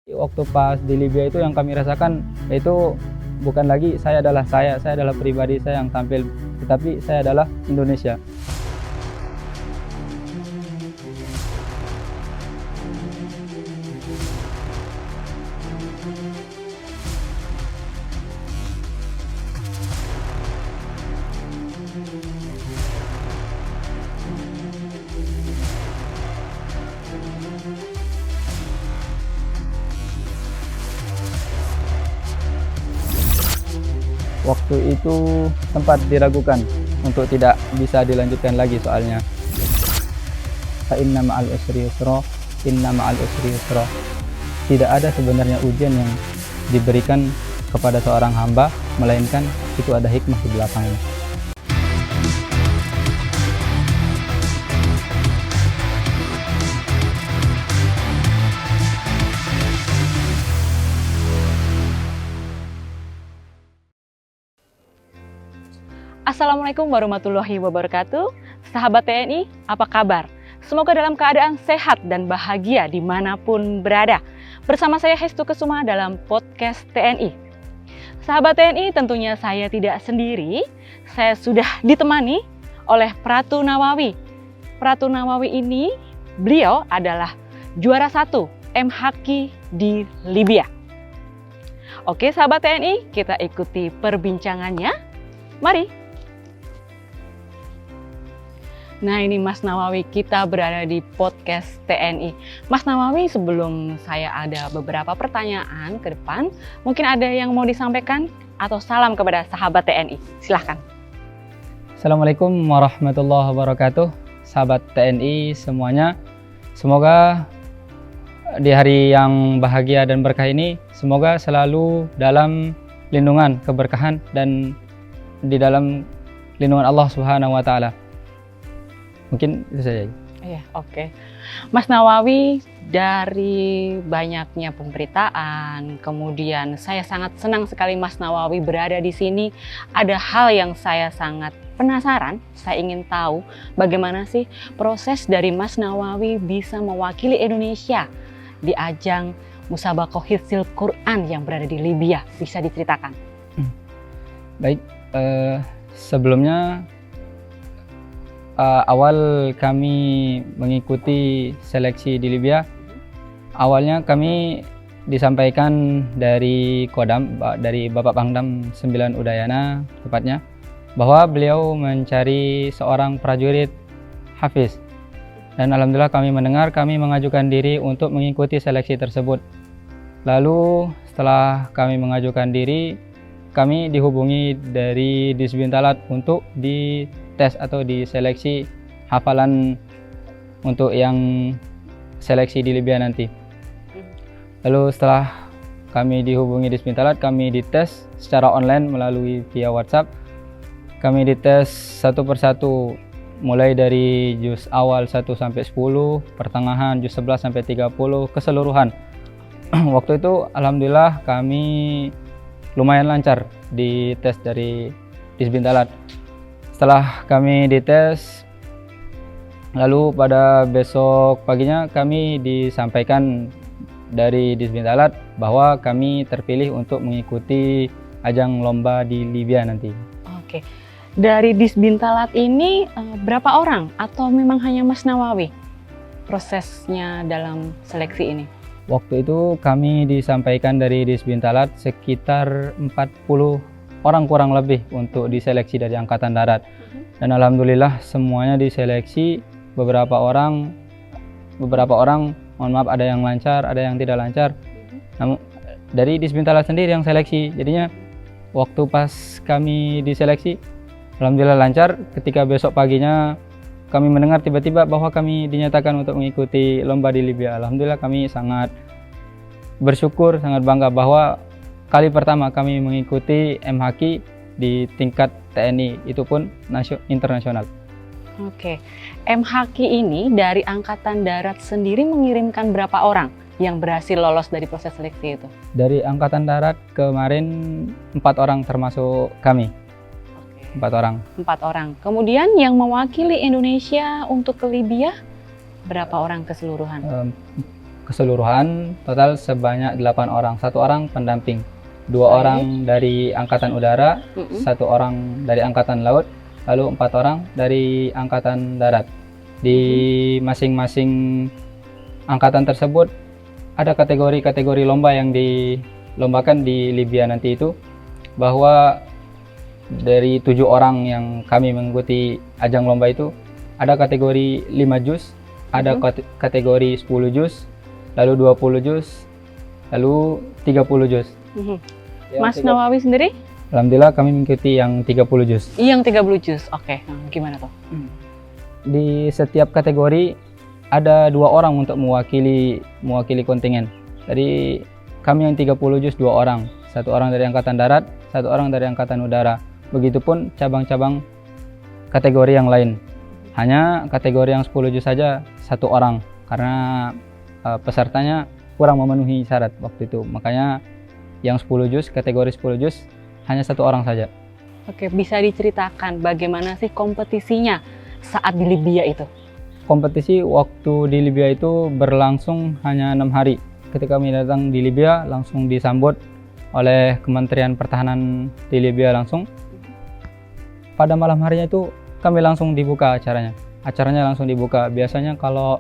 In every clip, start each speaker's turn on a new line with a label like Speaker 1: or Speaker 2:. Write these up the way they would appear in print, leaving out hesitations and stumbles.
Speaker 1: Waktu pas di Libya itu yang kami rasakan itu bukan lagi saya adalah pribadi saya yang tampil, tetapi saya adalah Indonesia. Waktu itu sempat diragukan untuk tidak bisa dilanjutkan lagi soalnya. Inna ma'al usri yusra, inna ma'al usri yusra. Tidak ada sebenarnya ujian yang diberikan kepada seorang hamba, melainkan itu ada hikmah di belakangnya.
Speaker 2: Assalamualaikum warahmatullahi wabarakatuh. Sahabat TNI, apa kabar? Semoga dalam keadaan sehat dan bahagia dimanapun berada. Bersama saya Hestu Kesuma dalam podcast TNI. Sahabat TNI, tentunya saya tidak sendiri. Saya sudah ditemani oleh Pratu Nawawi. Pratu Nawawi ini, beliau adalah juara 1 MHQ di Libya. Oke sahabat TNI, kita ikuti perbincangannya. Mari. Nah ini Mas Nawawi, kita berada di podcast TNI. Mas Nawawi, sebelum saya ada beberapa pertanyaan ke depan, mungkin ada yang mau disampaikan atau salam kepada sahabat TNI. Silahkan.
Speaker 1: Assalamualaikum warahmatullahi wabarakatuh. Sahabat TNI semuanya, semoga di hari yang bahagia dan berkah ini, semoga selalu dalam lindungan, keberkahan, dan di dalam lindungan Allah Subhanahu wa Ta'ala. Mungkin itu saja.
Speaker 2: Iya, oke. Mas Nawawi, dari banyaknya pemberitaan, kemudian saya sangat senang sekali Mas Nawawi berada di sini. Ada hal yang saya sangat penasaran, saya ingin tahu bagaimana sih proses dari Mas Nawawi bisa mewakili Indonesia di ajang Musabaqah Hifdzil Quran yang berada di Libya. Bisa diceritakan?
Speaker 1: Baik, sebelumnya awal kami mengikuti seleksi di Libya, awalnya kami disampaikan dari Kodam, dari Bapak Pangdam 9 Udayana tepatnya, bahwa beliau mencari seorang prajurit hafiz. Dan alhamdulillah kami mendengar, kami mengajukan diri untuk mengikuti seleksi tersebut. Lalu setelah kami mengajukan diri, kami dihubungi dari Disbintalat untuk dites atau diseleksi hafalan untuk yang seleksi di Libya nanti. Lalu setelah kami dihubungi Disbintalat, kami dites secara online melalui via WhatsApp. Kami dites satu persatu, mulai dari juz awal 1 sampai 10, pertengahan juz 11 sampai 30, keseluruhan. Waktu itu alhamdulillah kami lumayan lancar di tes dari Disbintalat. Setelah kami dites, lalu pada besok paginya kami disampaikan dari Disbintalat bahwa kami terpilih untuk mengikuti ajang lomba di Libya nanti.
Speaker 2: Oke, dari Disbintalat ini berapa orang atau memang hanya Mas Nawawi prosesnya dalam seleksi ini?
Speaker 1: Waktu itu kami disampaikan dari Disbintalat sekitar 40 orang kurang lebih untuk diseleksi dari Angkatan Darat. Dan alhamdulillah semuanya diseleksi. Beberapa orang mohon maaf, ada yang lancar, ada yang tidak lancar. Namun dari Disbintalat sendiri yang seleksi. Jadinya waktu pas kami diseleksi, alhamdulillah lancar. Ketika besok paginya kami mendengar tiba-tiba bahwa kami dinyatakan untuk mengikuti lomba di Libya. Alhamdulillah kami sangat bersyukur, sangat bangga bahwa kali pertama kami mengikuti MHQ di tingkat TNI, itu pun internasional.
Speaker 2: Oke, MHQ ini dari Angkatan Darat sendiri mengirimkan berapa orang yang berhasil lolos dari proses seleksi itu?
Speaker 1: Dari Angkatan Darat kemarin 4 orang termasuk kami. 4 orang.
Speaker 2: 4 orang. Kemudian yang mewakili Indonesia untuk ke Libya berapa orang keseluruhan?
Speaker 1: keseluruhan total sebanyak 8 orang, 1 orang pendamping, 2
Speaker 2: Baik.
Speaker 1: orang dari Angkatan Udara, 1 orang dari Angkatan Laut, lalu 4 orang dari Angkatan Darat. Di masing-masing angkatan tersebut ada kategori-kategori lomba yang dilombakan di Libya nanti itu, bahwa dari 7 orang yang kami mengikuti ajang lomba itu ada kategori 5 juz, ada kategori 10 juz, lalu 20 juz, lalu 30 juz.
Speaker 2: Mas Nawawi sendiri?
Speaker 1: Alhamdulillah kami mengikuti yang 30 juz.
Speaker 2: Yang 30 juz. Oke, gimana tuh?
Speaker 1: Di setiap kategori ada 2 orang untuk mewakili kontingen. Jadi kami yang 30 juz 2 orang, 1 orang dari Angkatan Darat, 1 orang dari Angkatan Udara. Begitupun cabang-cabang kategori yang lain. Hanya kategori yang 10 juz saja 1 orang, karena pesertanya kurang memenuhi syarat waktu itu. Makanya yang 10 juz, kategori 10 juz hanya 1 orang saja.
Speaker 2: Oke, bisa diceritakan bagaimana sih kompetisinya saat di Libya itu?
Speaker 1: Kompetisi waktu di Libya itu berlangsung hanya 6 hari. Ketika kami datang di Libya langsung disambut oleh Kementerian Pertahanan di Libya langsung. Pada malam harinya itu kami langsung dibuka acaranya. Acaranya langsung dibuka. Biasanya kalau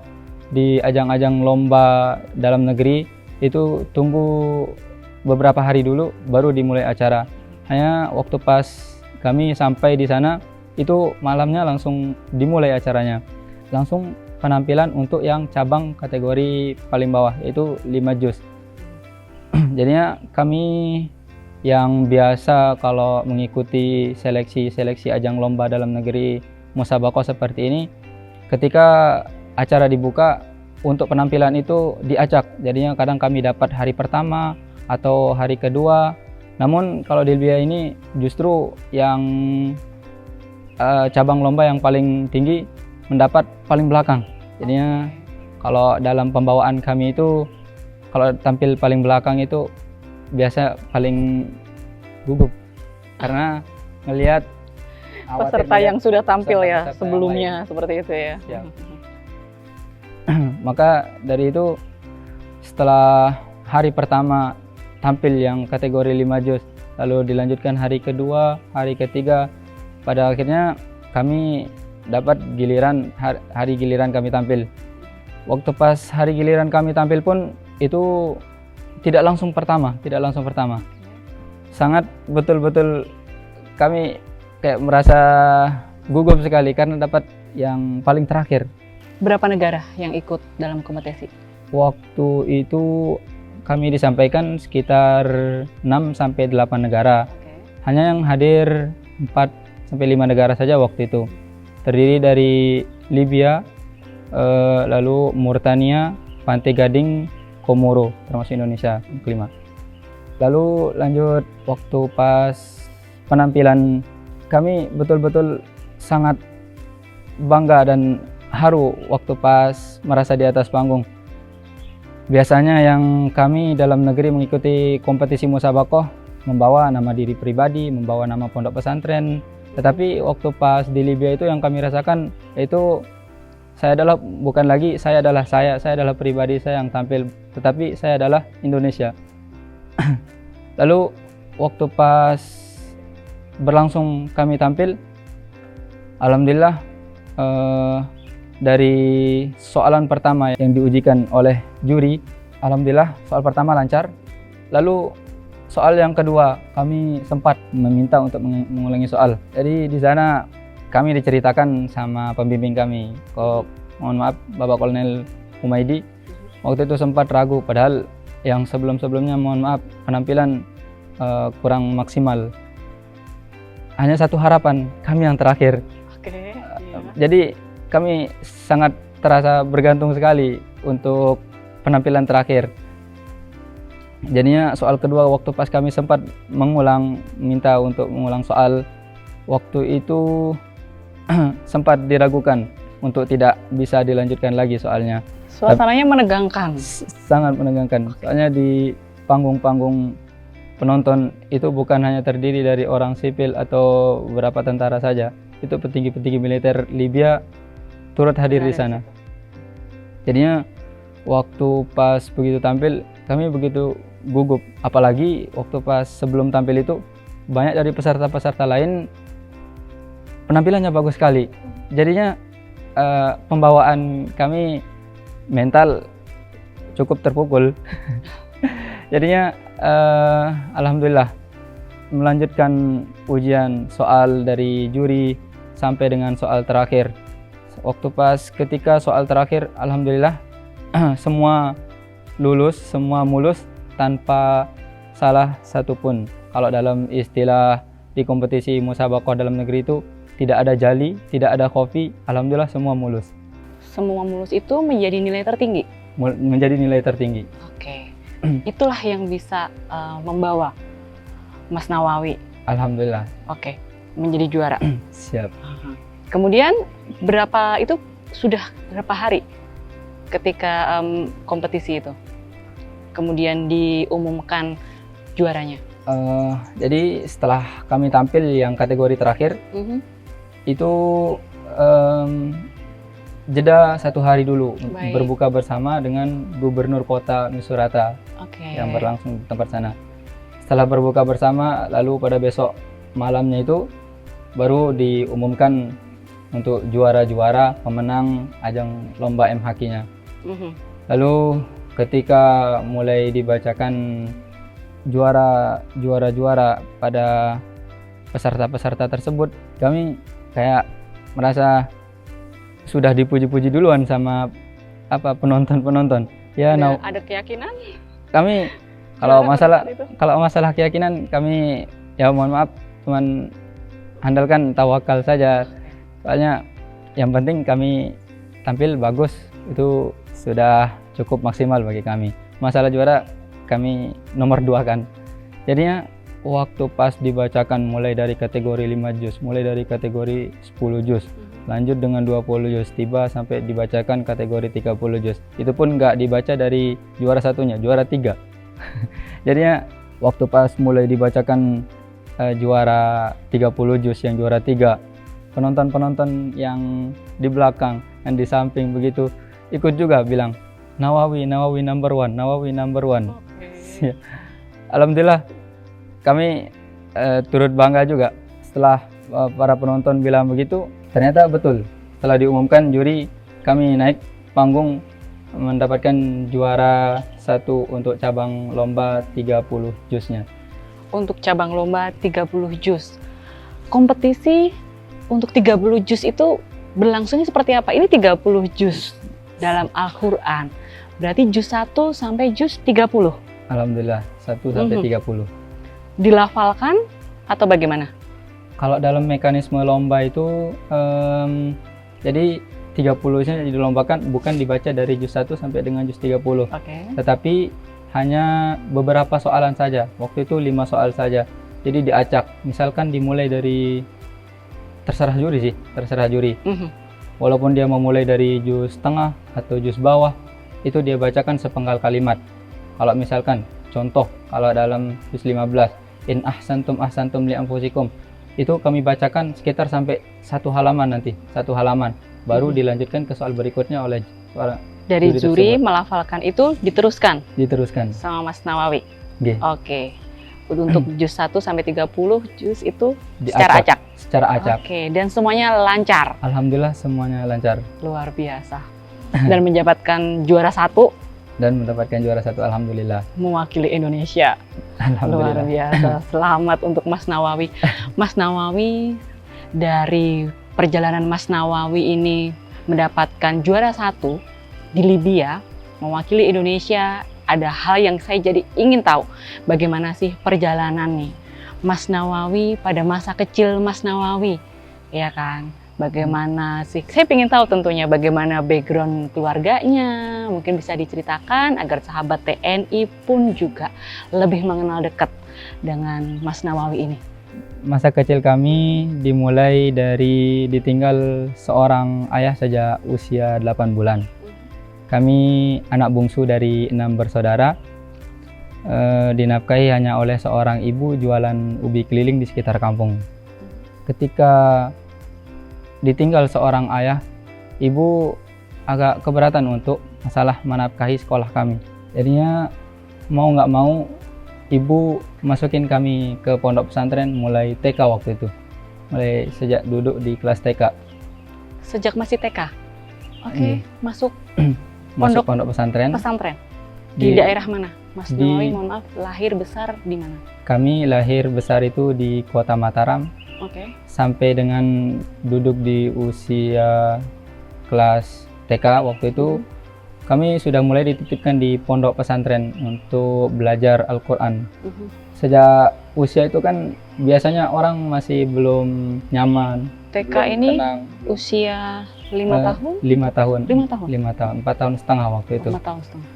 Speaker 1: di ajang-ajang lomba dalam negeri itu tunggu beberapa hari dulu baru dimulai acara. Hanya waktu pas kami sampai di sana itu malamnya langsung dimulai acaranya. Langsung penampilan untuk yang cabang kategori paling bawah, yaitu 5 juz. Jadinya kami yang biasa kalau mengikuti seleksi ajang lomba dalam negeri musabakoh seperti ini, ketika acara dibuka untuk penampilan itu diacak. Jadinya kadang kami dapat hari pertama atau hari kedua. Namun kalau di Libya ini justru yang cabang lomba yang paling tinggi mendapat paling belakang. Jadinya kalau dalam pembawaan kami itu, kalau tampil paling belakang itu biasa paling gugup karena melihat
Speaker 2: peserta yang sudah tampil ya
Speaker 1: peserta
Speaker 2: sebelumnya seperti itu ya.
Speaker 1: Ya. Maka dari itu setelah hari pertama tampil yang kategori 5 juz, lalu dilanjutkan hari kedua, hari ketiga, pada akhirnya kami dapat giliran hari giliran kami tampil. Waktu pas hari giliran kami tampil pun itu tidak langsung pertama. Sangat betul-betul kami kayak merasa gugup sekali karena dapat yang paling terakhir.
Speaker 2: Berapa negara yang ikut dalam kompetisi?
Speaker 1: Waktu itu kami disampaikan sekitar 6-8 negara. Hanya yang hadir 4-5 negara saja waktu itu. Terdiri dari Libya, lalu Mauritania, Pantai Gading, Komoro, termasuk Indonesia kelima. Lalu lanjut waktu pas penampilan, kami betul-betul sangat bangga dan haru waktu pas merasa di atas panggung. Biasanya yang kami dalam negeri mengikuti kompetisi musabakoh membawa nama diri pribadi, membawa nama pondok pesantren. Tetapi waktu pas di Libya itu yang kami rasakan yaitu saya adalah saya adalah pribadi saya yang tampil, tetapi saya adalah Indonesia. Lalu waktu pas berlangsung kami tampil, alhamdulillah dari soalan pertama yang diujikan oleh juri, alhamdulillah soal pertama lancar. Lalu soal yang kedua kami sempat meminta untuk mengulangi soal. Jadi di sana kami diceritakan sama pembimbing kami, kok mohon maaf Bapak Kolonel Humaidi, waktu itu sempat ragu padahal yang sebelum-sebelumnya mohon maaf penampilan kurang maksimal. Hanya satu harapan, kami yang terakhir.
Speaker 2: Oke.
Speaker 1: Jadi kami sangat terasa bergantung sekali untuk penampilan terakhir. Jadinya soal kedua waktu pas kami sempat minta untuk mengulang soal, waktu itu sempat diragukan untuk tidak bisa dilanjutkan lagi soalnya.
Speaker 2: Suasananya menegangkan.
Speaker 1: Sangat menegangkan. Soalnya di panggung-panggung penonton itu bukan hanya terdiri dari orang sipil atau beberapa tentara saja. Itu petinggi-petinggi militer Libya turut hadir di sana. Jadinya waktu pas begitu tampil kami begitu gugup, apalagi waktu pas sebelum tampil itu banyak dari peserta-peserta lain penampilannya bagus sekali, jadinya pembawaan kami mental cukup terpukul. Jadinya alhamdulillah melanjutkan ujian soal dari juri sampai dengan soal terakhir. Waktu pas ketika soal terakhir alhamdulillah semua lulus, semua mulus tanpa salah satupun. Kalau dalam istilah di kompetisi musabaqah dalam negeri itu tidak ada jali, tidak ada kopi, alhamdulillah semua mulus.
Speaker 2: Semua mulus itu menjadi nilai tertinggi?
Speaker 1: Menjadi nilai tertinggi.
Speaker 2: Oke. Itulah yang bisa membawa Mas Nawawi.
Speaker 1: Alhamdulillah.
Speaker 2: Oke, menjadi juara.
Speaker 1: Siap.
Speaker 2: Kemudian sudah berapa hari ketika kompetisi itu? Kemudian diumumkan juaranya.
Speaker 1: Jadi setelah kami tampil yang kategori terakhir, itu jeda 1 hari dulu.
Speaker 2: Baik.
Speaker 1: Berbuka bersama dengan Gubernur Kota Misurata yang berlangsung di tempat sana. Setelah berbuka bersama, lalu pada besok malamnya itu baru diumumkan untuk juara-juara pemenang ajang lomba MHQ-nya. Lalu ketika mulai dibacakan juara pada peserta-peserta tersebut, kami kayak merasa sudah dipuji-puji duluan sama penonton-penonton. Ya,
Speaker 2: ada keyakinan?
Speaker 1: Kami kalau masalah keyakinan kami ya mohon maaf cuman andalkan tawakal saja. Soalnya yang penting kami tampil bagus, itu sudah cukup maksimal bagi kami. Masalah juara kami nomor 2 kan. Jadinya waktu pas dibacakan mulai dari kategori 5 juz, mulai dari kategori 10 juz, lanjut dengan 20 juz, tiba sampai dibacakan kategori 30 juz. Itu pun nggak dibaca dari juara satunya, juara 3. Jadinya waktu pas mulai dibacakan juara 30 juz yang juara 3, penonton-penonton yang di belakang, yang di samping begitu ikut juga bilang Nawawi number one, Nawawi number one. Alhamdulillah kami turut bangga juga setelah para penonton bilang begitu. Ternyata betul, setelah diumumkan juri kami naik panggung mendapatkan juara 1 untuk cabang lomba 30 juznya.
Speaker 2: Untuk cabang lomba 30 juz. Kompetisi untuk 30 juz itu berlangsungnya seperti apa? Ini 30 juz dalam Al-Quran. Berarti juz 1 sampai juz 30? Alhamdulillah,
Speaker 1: 1 sampai 30.
Speaker 2: Dilafalkan atau bagaimana?
Speaker 1: Kalau dalam mekanisme lomba itu, jadi 30-nya dilombakan bukan dibaca dari juz 1 sampai dengan juz 30. Tetapi hanya beberapa soalan saja. Waktu itu 5 soal saja. Jadi diacak. Misalkan dimulai dari terserah juri. Walaupun dia memulai dari juz tengah atau juz bawah, itu dia bacakan sepenggal kalimat. Kalau misalkan contoh, kalau dalam juz 15, in ahsantum li anfusikum, itu kami bacakan sekitar sampai 1 halaman nanti, 1 halaman. Baru dilanjutkan ke soal berikutnya oleh
Speaker 2: dari juri melafalkan itu diteruskan sama Mas Nawawi. Oke. Untuk juz 1 sampai 30 juz itu secara acak. Oke, dan semuanya lancar.
Speaker 1: Alhamdulillah semuanya lancar.
Speaker 2: Luar biasa. Dan mendapatkan juara 1.
Speaker 1: Alhamdulillah.
Speaker 2: Mewakili Indonesia. Luar biasa. Selamat untuk Mas Nawawi. Mas Nawawi, dari perjalanan Mas Nawawi ini mendapatkan juara 1 di Libya, mewakili Indonesia, ada hal yang saya jadi ingin tahu. Bagaimana sih perjalanannya Mas Nawawi pada masa kecil Mas Nawawi, ya kan? Bagaimana sih? Saya ingin tahu tentunya bagaimana background keluarganya. Mungkin bisa diceritakan agar sahabat TNI pun juga lebih mengenal dekat dengan Mas Nawawi ini.
Speaker 1: Masa kecil kami dimulai dari ditinggal seorang ayah sejak usia 8 bulan. Kami anak bungsu dari 6 bersaudara, dinafkahi hanya oleh seorang ibu jualan ubi keliling di sekitar kampung. Ketika ditinggal seorang ayah, ibu agak keberatan untuk masalah menafkahi sekolah kami. Jadinya mau nggak mau ibu masukin kami ke pondok pesantren mulai TK waktu itu. Mulai sejak duduk di kelas TK.
Speaker 2: Sejak masih TK? Oke,
Speaker 1: Iya.
Speaker 2: masuk
Speaker 1: Masuk pondok pesantren.
Speaker 2: Di daerah mana? Mas
Speaker 1: di-
Speaker 2: Nawawi, mohon maaf, lahir besar di mana?
Speaker 1: Kami lahir besar itu di kota Mataram.
Speaker 2: Oke.
Speaker 1: Sampai dengan duduk di usia kelas TK waktu itu, kami sudah mulai dititipkan di pondok pesantren untuk belajar Al-Quran. Sejak usia itu kan biasanya orang masih belum nyaman,
Speaker 2: TK
Speaker 1: belum
Speaker 2: ini
Speaker 1: tenang.
Speaker 2: usia 5 tahun?
Speaker 1: 5 tahun.
Speaker 2: 5 tahun?
Speaker 1: 5 tahun, 4 tahun setengah waktu itu.
Speaker 2: 5 tahun setengah.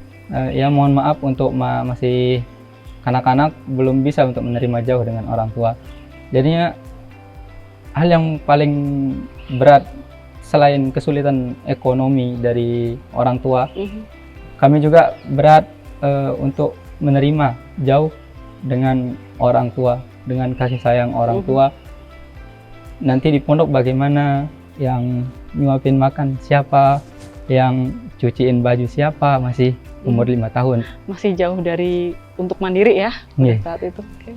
Speaker 1: Ya mohon maaf untuk masih kanak-kanak belum bisa untuk menerima jauh dengan orang tua. Jadinya hal yang paling berat selain kesulitan ekonomi dari orang tua, kami juga berat untuk menerima jauh dengan orang tua, dengan kasih sayang orang tua. Nanti di pondok bagaimana, yang nyuapin makan siapa, yang cuciin baju siapa, masih umur 5 tahun.
Speaker 2: Masih jauh dari untuk mandiri ya saat itu. Oke.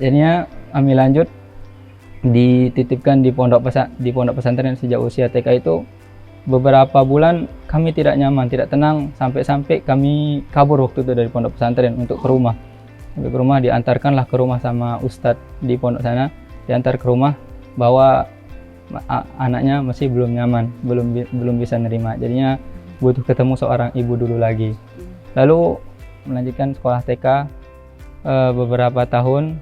Speaker 1: Jadinya kami lanjut dititipkan di pondok pesantren sejak usia TK itu. Beberapa bulan kami tidak nyaman, tidak tenang, sampai kami kabur waktu itu dari pondok pesantren untuk ke rumah. Sampai ke rumah, diantarkanlah ke rumah sama ustadz di pondok sana, diantar ke rumah bahwa anaknya masih belum nyaman, belum bisa nerima. Jadinya butuh ketemu seorang ibu dulu lagi. Lalu melanjutkan sekolah TK beberapa tahun.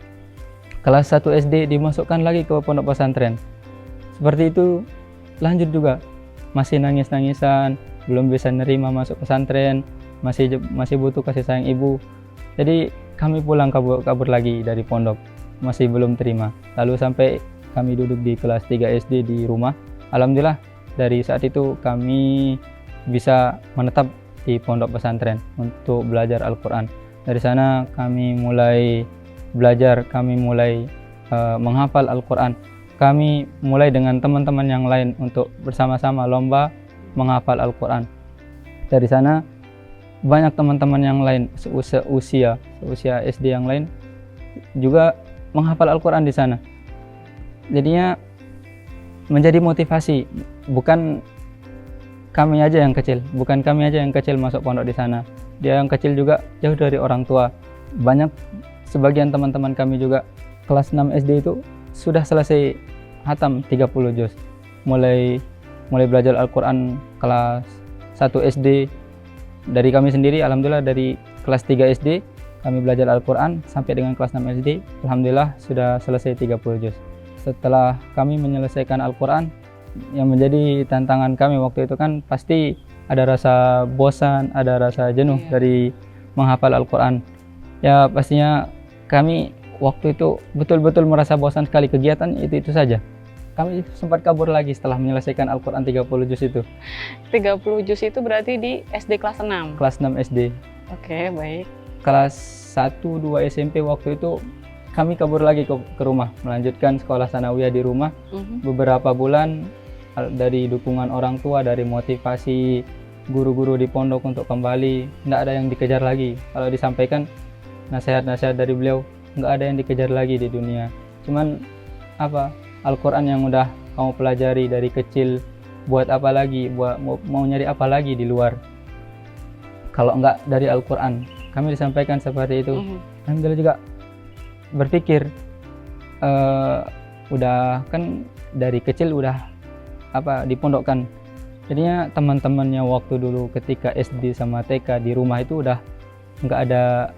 Speaker 1: Kelas 1 SD dimasukkan lagi ke pondok pesantren. Seperti itu lanjut juga. Masih nangis-nangisan, belum bisa nerima masuk pesantren, masih butuh kasih sayang ibu. Jadi kami pulang kabur lagi dari pondok, masih belum terima. Lalu sampai kami duduk di kelas 3 SD di rumah. Alhamdulillah dari saat itu kami bisa menetap di pondok pesantren untuk belajar Al-Quran. Dari sana kami mulai belajar, kami mulai menghafal Al-Quran. Kami mulai dengan teman-teman yang lain untuk bersama-sama lomba menghafal Al-Quran. Dari sana banyak teman-teman yang lain seusia SD yang lain juga menghafal Al-Quran di sana. Jadinya menjadi motivasi, bukan kami aja yang kecil masuk pondok di sana. Dia yang kecil juga jauh dari orang tua. Banyak sebagian teman-teman kami juga kelas 6 SD itu sudah selesai hatam 30 juz. Mulai belajar Al-Quran kelas 1 SD. Dari kami sendiri, alhamdulillah dari kelas 3 SD kami belajar Al-Quran sampai dengan kelas 6 SD. Alhamdulillah sudah selesai 30 juz. Setelah kami menyelesaikan Al-Quran, yang menjadi tantangan kami waktu itu kan pasti ada rasa bosan, ada rasa jenuh dari menghafal Al-Quran. Ya pastinya kami waktu itu betul-betul merasa bosan sekali, kegiatan itu saja. Kami sempat kabur lagi setelah menyelesaikan Al-Quran 30 juz itu.
Speaker 2: 30 juz itu berarti di SD kelas 6?
Speaker 1: Kelas 6 SD.
Speaker 2: Oke, baik.
Speaker 1: Kelas 1-2 SMP waktu itu kami kabur lagi ke rumah, melanjutkan sekolah sanawiyah di rumah. Beberapa bulan dari dukungan orang tua, dari motivasi guru-guru di pondok untuk kembali, nggak ada yang dikejar lagi. Kalau disampaikan nasihat-nasihat dari beliau, nggak ada yang dikejar lagi di dunia. Cuman Al-Quran yang udah kamu pelajari dari kecil, buat apa lagi, mau nyari apa lagi di luar kalau nggak dari Al-Quran. Kami disampaikan seperti itu. Alhamdulillah juga berpikir udah kan dari kecil udah dipondokkan. Jadinya teman-temannya waktu dulu ketika SD sama TK di rumah itu udah nggak ada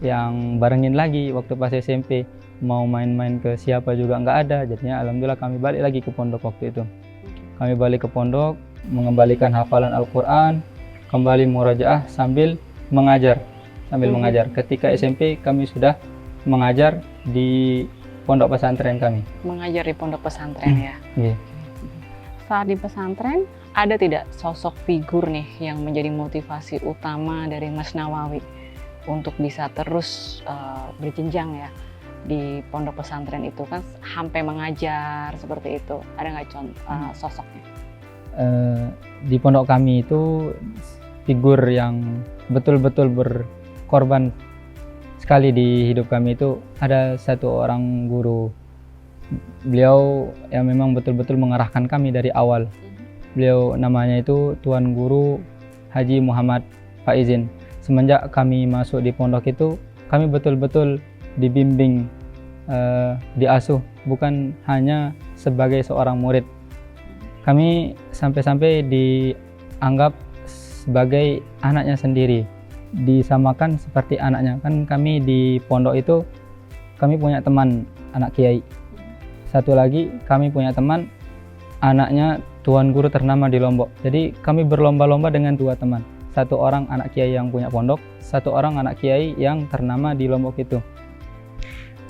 Speaker 1: yang barengin lagi. Waktu pas SMP mau main-main ke siapa juga nggak ada. Jadinya alhamdulillah kami balik lagi ke pondok waktu itu. Kami balik ke pondok, mengembalikan hafalan Al-Quran, kembali murajaah sambil mengajar. Ketika SMP kami sudah mengajar di pondok pesantren kami.
Speaker 2: Mengajar di pondok pesantren ya. Saat di pesantren, ada tidak sosok figur nih yang menjadi motivasi utama dari Mas Nawawi untuk bisa terus berjenjang ya di pondok pesantren itu kan sampai mengajar seperti itu? Ada nggak sosoknya?
Speaker 1: Di pondok kami itu figur yang betul-betul berkorban sekali di hidup kami itu ada satu orang guru. Beliau yang memang betul-betul mengarahkan kami dari awal. Beliau namanya itu Tuan Guru Haji Muhammad Faizin. Semenjak kami masuk di pondok itu, kami betul-betul dibimbing, diasuh, bukan hanya sebagai seorang murid. Kami sampai-sampai dianggap sebagai anaknya sendiri, disamakan seperti anaknya. Kan kami di pondok itu, kami punya teman anak kiai. Satu lagi, kami punya teman anaknya tuan guru ternama di Lombok. Jadi kami berlomba-lomba dengan dua teman. Satu orang anak kiai yang punya pondok, satu orang anak kiai yang ternama di Lombok itu.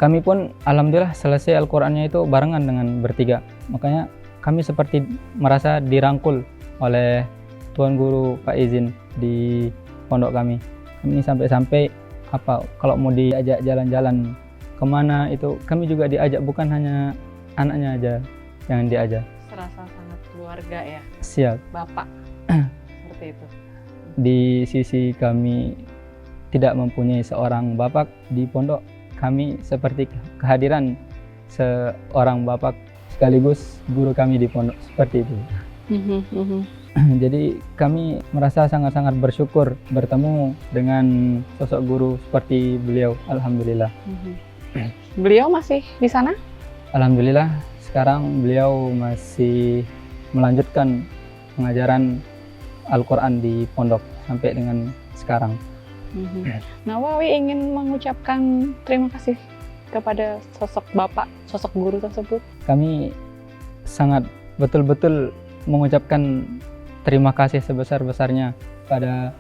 Speaker 1: Kami pun alhamdulillah selesai Al-Qur'annya itu barengan dengan bertiga. Makanya kami seperti merasa dirangkul oleh tuan guru Pak Izin di pondok kami. Kami sampai-sampai kalau mau diajak jalan-jalan kemana itu kami juga diajak, bukan hanya anaknya aja yang diajak.
Speaker 2: Serasa sangat keluarga ya.
Speaker 1: Siap.
Speaker 2: Bapak. Seperti itu.
Speaker 1: Di sisi kami tidak mempunyai seorang bapak di pondok, kami seperti kehadiran seorang bapak sekaligus guru kami di pondok, seperti itu. Jadi kami merasa sangat-sangat bersyukur bertemu dengan sosok guru seperti beliau. Alhamdulillah.
Speaker 2: Beliau masih di sana?
Speaker 1: Alhamdulillah sekarang beliau masih melanjutkan pengajaran Al-Quran di pondok sampai dengan sekarang.
Speaker 2: Nawawi ingin mengucapkan terima kasih kepada sosok bapak, sosok guru tersebut.
Speaker 1: Kami sangat betul-betul mengucapkan terima kasih sebesar-besarnya pada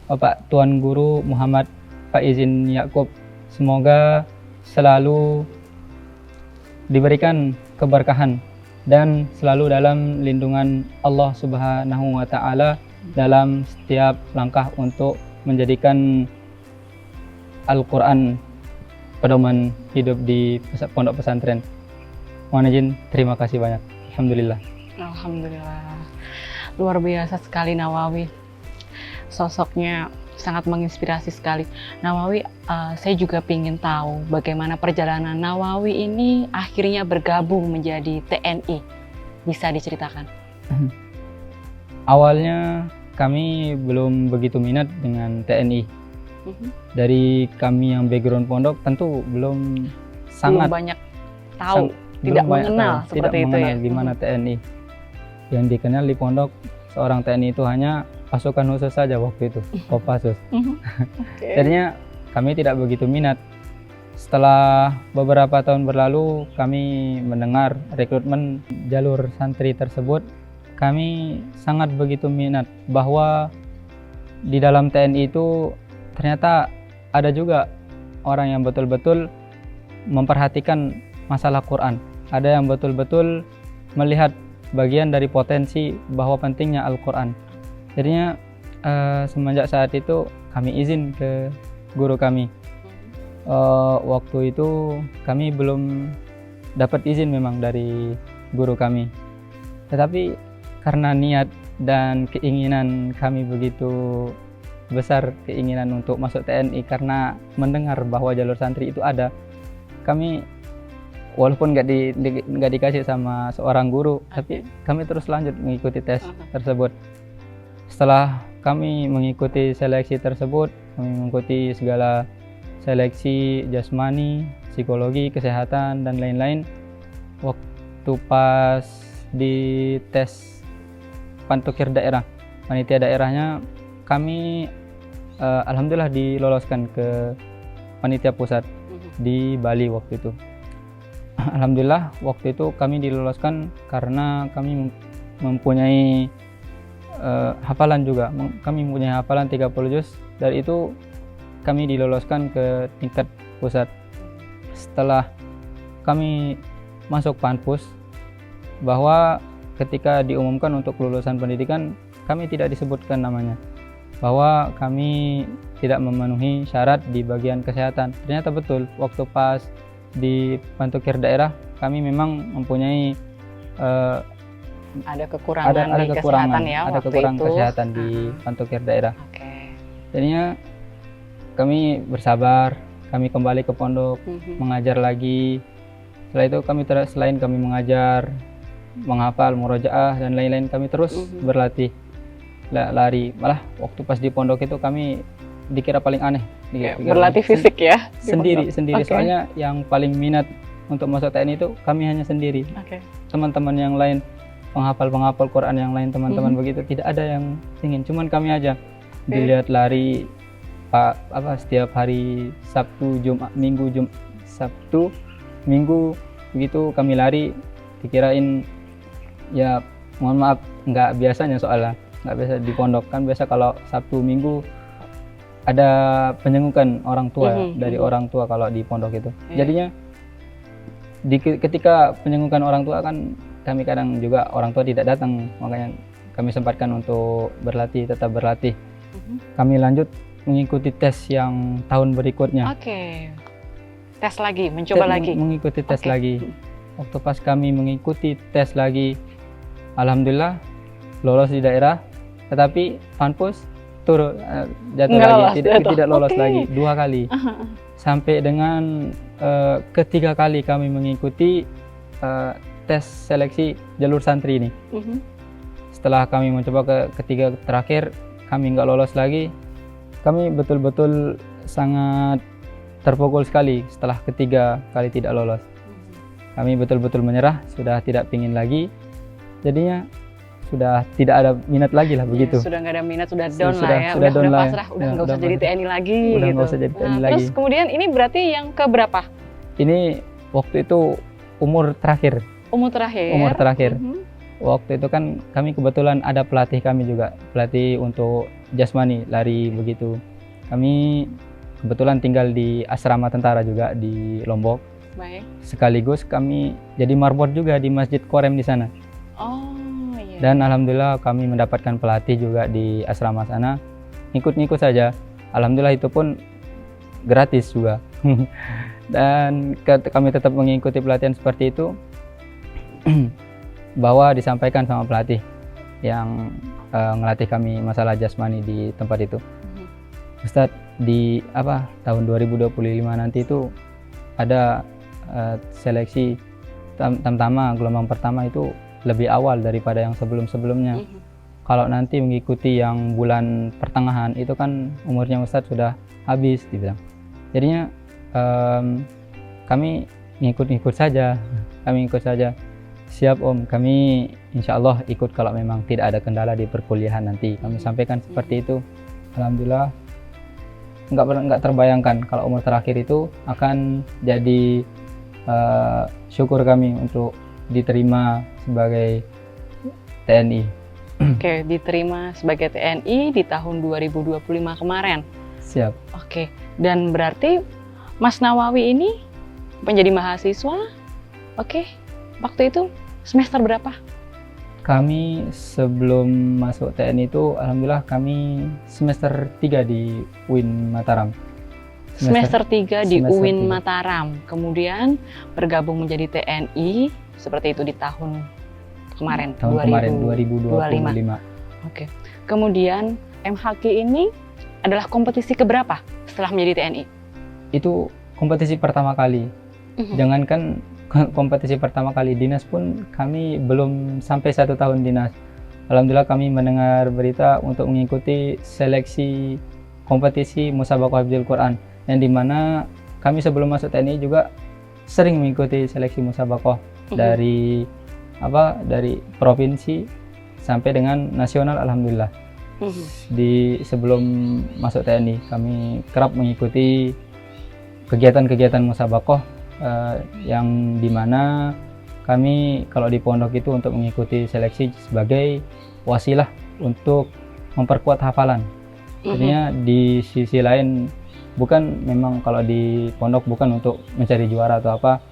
Speaker 1: Bapak Tuan Guru Muhammad Faizin Yakub. Semoga selalu diberikan keberkahan dan selalu dalam lindungan Allah Subhanahu wa Ta'ala dalam setiap langkah untuk menjadikan Al-Quran pedoman hidup di pondok pesantren. Mohon izin, terima kasih banyak. Alhamdulillah.
Speaker 2: Alhamdulillah. Luar biasa sekali Nawawi. Sosoknya sangat menginspirasi sekali. Nawawi, saya juga ingin tahu bagaimana perjalanan Nawawi ini akhirnya bergabung menjadi TNI. Bisa diceritakan?
Speaker 1: Awalnya kami belum begitu minat dengan TNI. Dari kami yang background pondok tentu belum
Speaker 2: banyak tahu, tidak mengenal seperti itu ya.
Speaker 1: Gimana TNI. Yang dikenal di pondok seorang TNI itu hanya pasukan khusus saja waktu itu, Kopassus. Jadinya kami tidak begitu minat. Setelah beberapa tahun berlalu, kami mendengar rekrutmen jalur santri tersebut. Kami sangat begitu minat bahwa di dalam TNI itu ternyata ada juga orang yang betul-betul memperhatikan masalah Quran. Ada yang betul-betul melihat bagian dari potensi bahwa pentingnya Al-Quran. Jadinya semenjak saat itu kami izin ke guru kami. Waktu itu kami belum dapat izin memang dari guru kami. Tetapi karena niat dan keinginan kami begitu besar, keinginan untuk masuk TNI karena mendengar bahwa jalur santri itu ada, kami walaupun nggak dikasih sama seorang guru, tapi kami terus lanjut mengikuti tes tersebut. Setelah kami mengikuti seleksi tersebut, kami mengikuti segala seleksi jasmani, psikologi, kesehatan, dan lain-lain. Waktu pas di tes pantukir daerah, panitia daerahnya, kami alhamdulillah diloloskan ke panitia pusat di Bali waktu itu. Alhamdulillah waktu itu kami diloloskan karena kami mempunyai hafalan juga. Kami mempunyai hafalan 30 juz. Dari itu kami diloloskan ke tingkat pusat. Setelah kami masuk Panpus, bahwa ketika diumumkan untuk kelulusan pendidikan, kami tidak disebutkan namanya, bahwa kami tidak memenuhi syarat di bagian kesehatan. Ternyata betul, waktu pas di pantukir daerah kami memang mempunyai
Speaker 2: ada kekurangan
Speaker 1: ada
Speaker 2: di
Speaker 1: kekurangan,
Speaker 2: kesehatan ya
Speaker 1: ada
Speaker 2: waktu
Speaker 1: kekurangan
Speaker 2: itu.
Speaker 1: kesehatan di Pantukir daerah.
Speaker 2: Oke.
Speaker 1: Jadinya kami bersabar, kami kembali ke pondok, mengajar lagi. Setelah itu kami selain kami mengajar, menghafal, murojaah dan lain-lain, kami terus berlatih lari. Malah waktu pas di pondok itu kami dikira paling aneh.
Speaker 2: Berlatih fisik ya?
Speaker 1: Sendiri.
Speaker 2: Okay.
Speaker 1: Soalnya yang paling minat untuk masuk TNI itu kami hanya sendiri.
Speaker 2: Okay.
Speaker 1: Teman-teman yang lain, penghafal Quran yang lain, teman-teman begitu tidak ada yang ingin. Cuman kami aja dilihat lari setiap hari Sabtu, Jumat, Minggu, Sabtu, Minggu begitu kami lari, dikirain ya mohon maaf nggak biasanya, soalnya nggak biasa di pondok kan. Biasa kalau Sabtu Minggu ada penyengukan orang tua dari orang tua kalau di pondok itu. Jadinya ketika penyengukan orang tua kan kami kadang juga orang tua tidak datang, makanya kami sempatkan untuk tetap berlatih. Kami lanjut mengikuti tes yang tahun berikutnya.
Speaker 2: Oke. Tes lagi, mencoba lagi.
Speaker 1: Mengikuti tes lagi. Waktu pas kami mengikuti tes lagi, alhamdulillah lolos di daerah, tetapi Panpus jatuh lagi, tidak lolos lagi 2 kali. Sampai dengan ketiga kali kami mengikuti tes seleksi jalur santri ini. Setelah kami mencoba ke ketiga terakhir, kami nggak lolos lagi. Kami betul-betul sangat terpukul sekali setelah ketiga kali tidak lolos. Kami betul-betul menyerah, sudah tidak pingin lagi. Jadinya sudah tidak ada minat lagi lah begitu.
Speaker 2: Sudah nggak ada minat, sudah down lah ya.
Speaker 1: Sudah down lah.
Speaker 2: Pasrah, udah nggak usah jadi TNI lagi.
Speaker 1: Udah
Speaker 2: gitu.
Speaker 1: nggak usah jadi TNI lagi.
Speaker 2: Terus kemudian ini berarti yang keberapa?
Speaker 1: Ini waktu itu umur terakhir.
Speaker 2: Umur terakhir.
Speaker 1: Waktu itu kan kami kebetulan ada pelatih kami juga, pelatih untuk jasmani lari begitu. Kami kebetulan tinggal di asrama tentara juga di Lombok.
Speaker 2: Baik. Sekaligus
Speaker 1: kami jadi marbot juga di Masjid Korem di sana.
Speaker 2: Oh iya.
Speaker 1: Dan alhamdulillah kami mendapatkan pelatih juga di asrama sana. Ngikut-ngikut saja. Alhamdulillah itu pun gratis juga. Dan kami tetap mengikuti pelatihan seperti itu. Bahwa disampaikan sama pelatih yang ngelatih kami masalah jasmani di tempat itu. Ustadz, di tahun 2025 nanti itu ada seleksi tamtama gelombang pertama itu lebih awal daripada yang sebelum-sebelumnya. Kalau nanti mengikuti yang bulan pertengahan itu kan umurnya Ustadz sudah habis, dibilang. Jadinya kami ngikut saja. Siap Om, kami insya Allah ikut kalau memang tidak ada kendala di perkuliahan nanti. Kami sampaikan seperti itu. Alhamdulillah nggak terbayangkan kalau umur terakhir itu akan jadi syukur kami untuk diterima sebagai TNI.
Speaker 2: Oke, diterima sebagai TNI di tahun 2025 kemarin.
Speaker 1: Siap.
Speaker 2: Oke, dan berarti Mas Nawawi ini menjadi mahasiswa. Oke. Waktu itu semester berapa?
Speaker 1: Kami sebelum masuk TNI itu alhamdulillah kami semester 3 di UIN Mataram.
Speaker 2: Semester 3 di UIN Mataram. Kemudian bergabung menjadi TNI seperti itu di tahun kemarin 2025. Oke. Kemudian MHQ ini adalah kompetisi keberapa setelah menjadi TNI?
Speaker 1: Itu kompetisi pertama kali. Jangankan kompetisi pertama kali, dinas pun kami belum sampai 1 tahun dinas. Alhamdulillah kami mendengar berita untuk mengikuti seleksi kompetisi Musabaqah Hifdzul Quran, yang dimana kami sebelum masuk TNI juga sering mengikuti seleksi Musabaqah dari provinsi sampai dengan nasional. Alhamdulillah sebelum masuk TNI kami kerap mengikuti kegiatan-kegiatan Musabaqah, yang dimana kami kalau di pondok itu untuk mengikuti seleksi sebagai wasilah untuk memperkuat hafalan. Jadinya di sisi lain memang kalau di pondok bukan untuk mencari juara atau apa,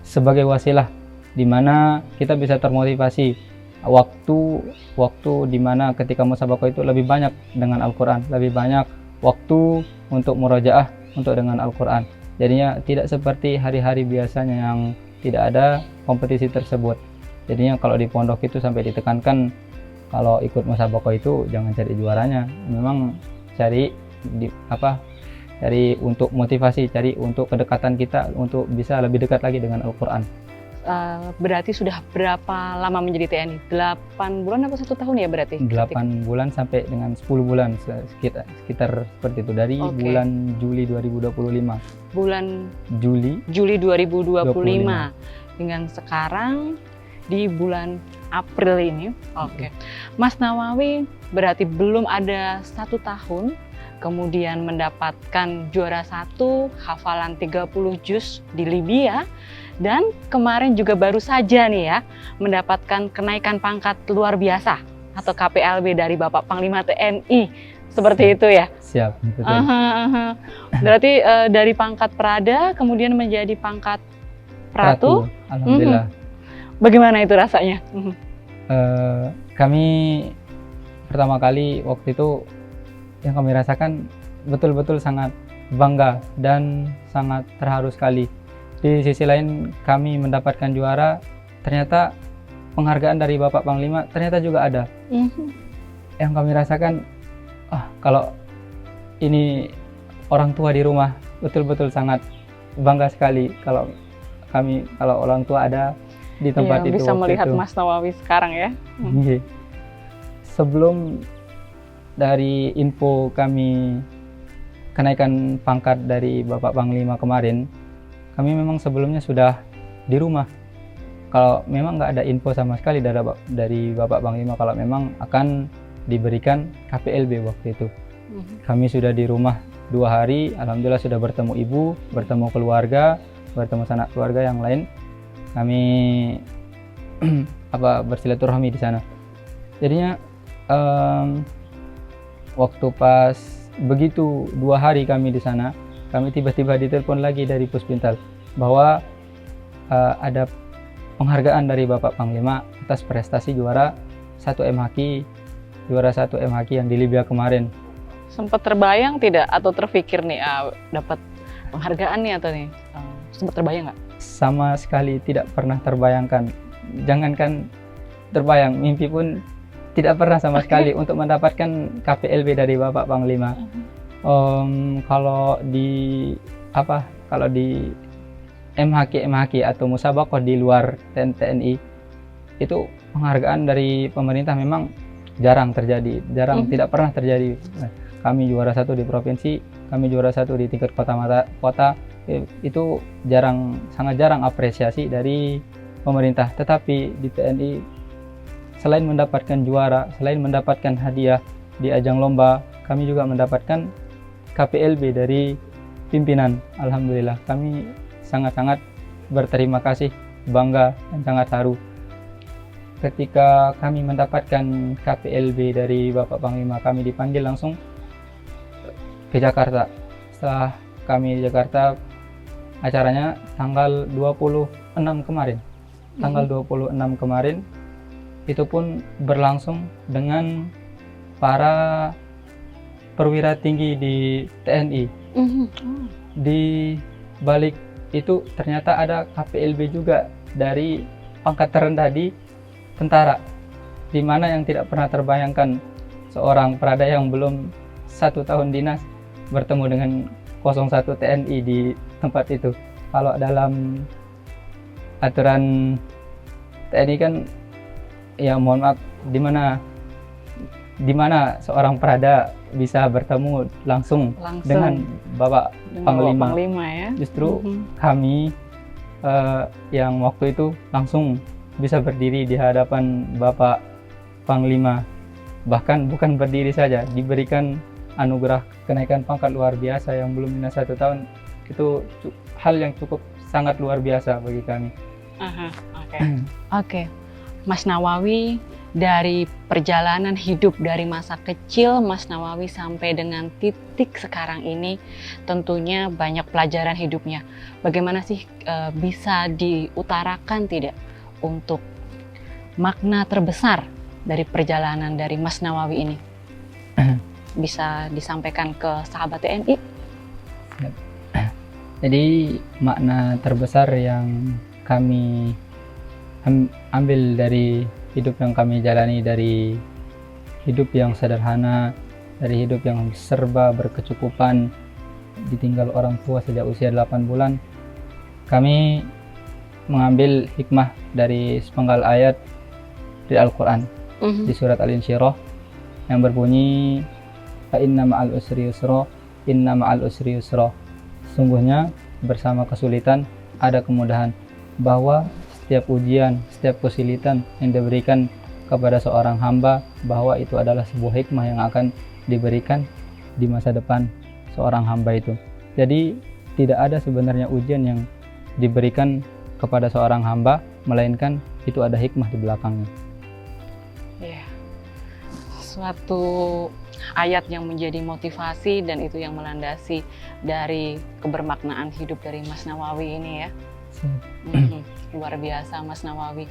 Speaker 1: sebagai wasilah dimana kita bisa termotivasi waktu dimana ketika musabaqah itu lebih banyak dengan Al-Quran, lebih banyak waktu untuk murojaah untuk dengan Al-Quran. Jadinya tidak seperti hari-hari biasanya yang tidak ada kompetisi tersebut. Jadinya kalau di pondok itu sampai ditekankan kalau ikut musabaqah itu jangan cari juaranya, memang cari cari untuk motivasi, cari untuk kedekatan kita untuk bisa lebih dekat lagi dengan Al-Quran.
Speaker 2: Berarti sudah berapa lama menjadi TNI? 8 bulan apa 1 tahun ya berarti?
Speaker 1: 8 bulan sampai dengan 10 bulan sekitar seperti itu dari bulan Juli 2025.
Speaker 2: Bulan
Speaker 1: Juli
Speaker 2: 2025 dengan sekarang di bulan April ini. Mas Nawawi berarti belum ada 1 tahun kemudian mendapatkan juara 1 hafalan 30 juz di Libya, dan kemarin juga baru saja nih ya mendapatkan kenaikan pangkat luar biasa atau KPLB dari Bapak Panglima TNI, seperti itu ya?
Speaker 1: Siap, betul.
Speaker 2: Berarti dari pangkat Prada kemudian menjadi pangkat Pratu.
Speaker 1: Alhamdulillah.
Speaker 2: Bagaimana itu rasanya?
Speaker 1: Kami pertama kali waktu itu yang kami rasakan betul-betul sangat bangga dan sangat terharu sekali. Di sisi lain kami mendapatkan juara, ternyata penghargaan dari Bapak Panglima ternyata juga ada. Yang kami rasakan, kalau ini orang tua di rumah betul-betul sangat bangga sekali kalau orang tua ada di tempat itu.
Speaker 2: Bisa melihat itu. Mas Nawawi sekarang ya.
Speaker 1: Sebelum dari info kami kenaikan pangkat dari Bapak Panglima kemarin, kami memang sebelumnya sudah di rumah. Kalau memang nggak ada info sama sekali dari Bapak Panglima kalau memang akan diberikan KPLB waktu itu. Kami sudah di rumah 2 hari, alhamdulillah sudah bertemu ibu, bertemu keluarga, bertemu sanak keluarga yang lain. Kami bersilaturahmi di sana. Jadinya waktu pas begitu 2 hari kami di sana, kami tiba-tiba ditelepon lagi dari Puspintal bahwa ada penghargaan dari Bapak Panglima atas prestasi juara 1 MHQ yang di Libya kemarin.
Speaker 2: Sempat terbayang tidak atau terpikir nih dapat penghargaan nih atau nih? Sempat terbayang nggak?
Speaker 1: Sama sekali tidak pernah terbayangkan. Jangankan terbayang, mimpi pun tidak pernah sama sekali untuk mendapatkan KPLB dari Bapak Panglima. Kalau di MHQ atau musabaqah di luar TNI itu penghargaan dari pemerintah memang jarang terjadi, tidak pernah terjadi. Kami juara 1 di provinsi, kami juara 1 di tingkat kota, itu sangat jarang apresiasi dari pemerintah. Tetapi di TNI selain mendapatkan juara, selain mendapatkan hadiah di ajang lomba, kami juga mendapatkan KPLB dari pimpinan. Alhamdulillah, kami sangat-sangat berterima kasih, bangga, dan sangat haru. Ketika kami mendapatkan KPLB dari Bapak Panglima, kami dipanggil langsung ke Jakarta. Setelah kami di Jakarta, acaranya tanggal 26 kemarin. Tanggal 26 kemarin, itu pun berlangsung dengan para perwira tinggi di TNI. Di balik itu ternyata ada KPLB juga dari pangkat terendah di tentara, di mana yang tidak pernah terbayangkan seorang Prada yang belum 1 tahun dinas bertemu dengan 01 TNI di tempat itu. Kalau dalam aturan TNI kan, ya mohon maaf, di mana seorang Prada bisa bertemu langsung dengan Bapak Panglima
Speaker 2: ya.
Speaker 1: Justru kami yang waktu itu langsung bisa berdiri di hadapan Bapak Panglima. Bahkan bukan berdiri saja, diberikan anugerah kenaikan pangkat luar biasa yang belum minus 1 tahun. Itu hal yang cukup sangat luar biasa bagi kami.
Speaker 2: Oke. Mas Nawawi, dari perjalanan hidup dari masa kecil Mas Nawawi sampai dengan titik sekarang ini, tentunya banyak pelajaran hidupnya. Bagaimana sih bisa diutarakan tidak untuk makna terbesar dari perjalanan dari Mas Nawawi ini? Bisa disampaikan ke sahabat TNI?
Speaker 1: Jadi makna terbesar yang kami ambil dari hidup yang kami jalani, dari hidup yang sederhana, dari hidup yang serba berkecukupan, ditinggal orang tua sejak usia 8 bulan, kami mengambil hikmah dari sepenggal ayat di Al-Quran, di surat Al-Insyirah yang berbunyi fa inna ma'al usri yusra, inna ma'al usri yusra. Sungguhnya bersama kesulitan ada kemudahan, bahwa setiap ujian, setiap kesulitan yang diberikan kepada seorang hamba, bahwa itu adalah sebuah hikmah yang akan diberikan di masa depan seorang hamba itu. Jadi tidak ada sebenarnya ujian yang diberikan kepada seorang hamba, melainkan itu ada hikmah di belakangnya.
Speaker 2: Ya, suatu ayat yang menjadi motivasi dan itu yang melandasi dari kebermaknaan hidup dari Mas Nawawi ini ya. Luar biasa Mas Nawawi.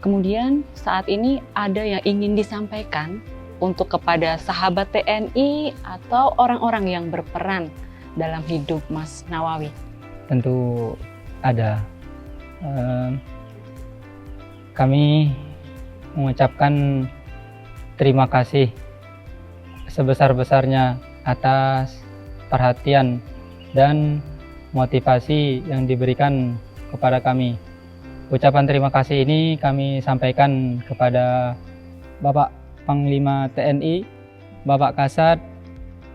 Speaker 2: Kemudian saat ini ada yang ingin disampaikan untuk kepada sahabat TNI atau orang-orang yang berperan dalam hidup Mas Nawawi?
Speaker 1: Tentu ada. Kami mengucapkan terima kasih sebesar-besarnya atas perhatian dan motivasi yang diberikan kepada kami. Ucapan terima kasih ini kami sampaikan kepada Bapak Panglima TNI, Bapak Kasat,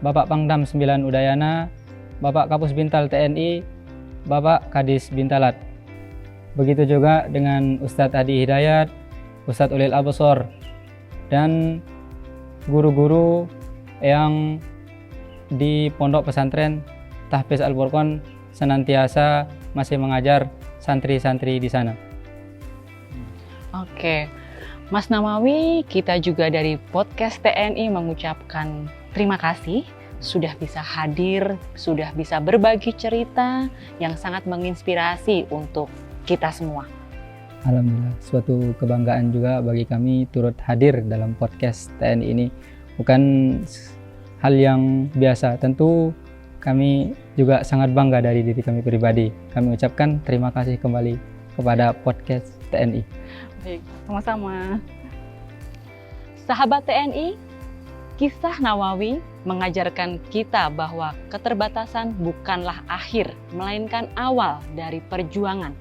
Speaker 1: Bapak Pangdam 9 Udayana, Bapak Kapus Bintal TNI, Bapak Kadis Bintalat. Begitu juga dengan Ustadz Hadi Hidayat, Ustadz Ulil Absor, dan guru-guru yang di Pondok Pesantren Tahfiz Al-Furqan senantiasa masih mengajar santri-santri di sana.
Speaker 2: Oke, Mas Nawawi, kita juga dari podcast TNI mengucapkan terima kasih sudah bisa hadir, sudah bisa berbagi cerita yang sangat menginspirasi untuk kita semua.
Speaker 1: Alhamdulillah, suatu kebanggaan juga bagi kami turut hadir dalam podcast TNI ini. Bukan hal yang biasa, tentu kami juga sangat bangga dari diri kami pribadi. Kami ucapkan terima kasih kembali kepada podcast TNI.
Speaker 2: Baik, sama-sama. Sahabat TNI, kisah Nawawi mengajarkan kita bahwa keterbatasan bukanlah akhir, melainkan awal dari perjuangan.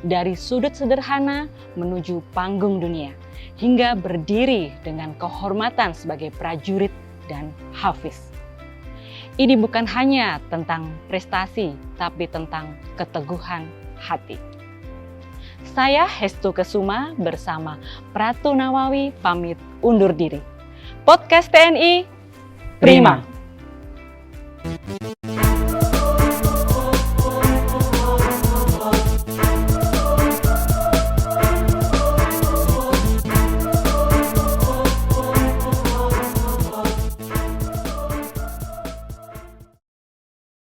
Speaker 2: Dari sudut sederhana menuju panggung dunia, hingga berdiri dengan kehormatan sebagai prajurit dan hafiz. Ini bukan hanya tentang prestasi, tapi tentang keteguhan hati. Saya Hestu Kesuma bersama Pratu Nawawi pamit undur diri. Podcast TNI Prima.